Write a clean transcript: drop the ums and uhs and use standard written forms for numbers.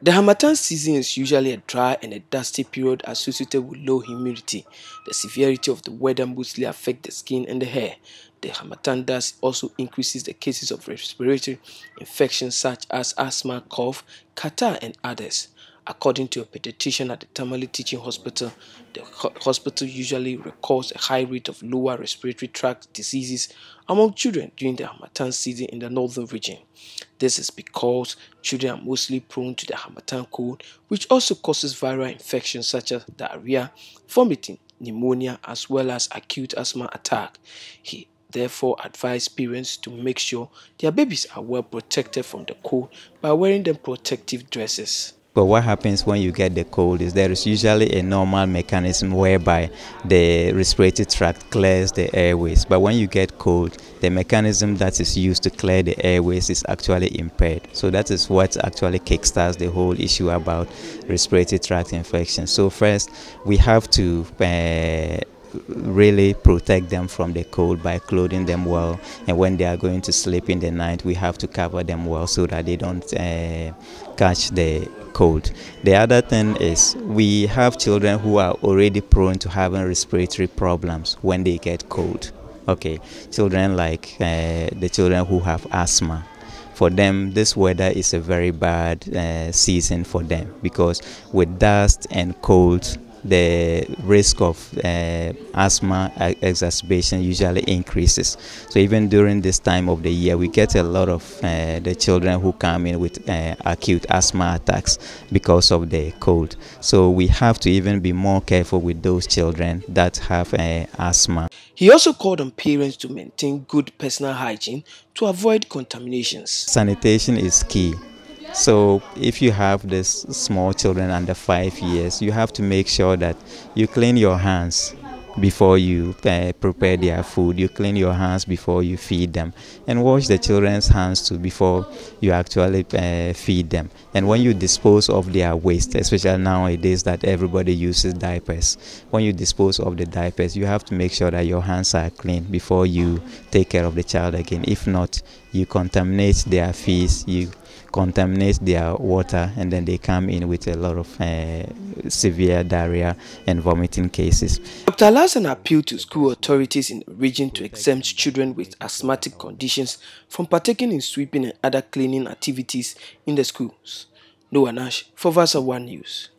The Harmattan season is usually a dry and a dusty period associated with low humidity. The severity of the weather mostly affects the skin and the hair. The Harmattan dust also increases the cases of respiratory infections such as asthma, cough, catarrh, and others. According to a pediatrician at the Tamale Teaching Hospital, the hospital usually records a high rate of lower respiratory tract diseases among children during the Harmattan season in the northern region. This is because children are mostly prone to the Harmattan cold, which also causes viral infections such as diarrhea, vomiting, pneumonia, as well as acute asthma attack. He therefore advised parents to make sure their babies are well protected from the cold by wearing them protective dresses. But what happens when you get the cold is there is usually a normal mechanism whereby the respiratory tract clears the airways. But when you get cold, the mechanism that is used to clear the airways is actually impaired. So that is what actually kickstarts the whole issue about respiratory tract infection. So first, we have to really protect them from the cold by clothing them well, and when they are going to sleep in the night, we have to cover them well so that they don't catch the cold. The other thing is we have children who are already prone to having respiratory problems when they get cold. Okay, children like the children who have asthma. For them, this weather is a very bad season for them, because with dust and cold, the risk of asthma exacerbation usually increases. So even during this time of the year, we get a lot of the children who come in with acute asthma attacks because of the cold. So we have to even be more careful with those children that have asthma. He also called on parents to maintain good personal hygiene to avoid contaminations. Sanitation is key. So if you have these small children under 5 years, you have to make sure that you clean your hands before you prepare their food. You clean your hands before you feed them, and wash the children's hands too before you actually feed them. And when you dispose of their waste, especially nowadays that everybody uses diapers, when you dispose of the diapers, you have to make sure that your hands are clean before you take care of the child again. If not, you contaminate their feeds, you contaminate their water, and then they come in with a lot of severe diarrhea and vomiting cases. Dr. Alhassan appealed to school authorities in the region to exempt children with asthmatic conditions from partaking in sweeping and other cleaning activities in the schools. Noah Nash for Versa One News.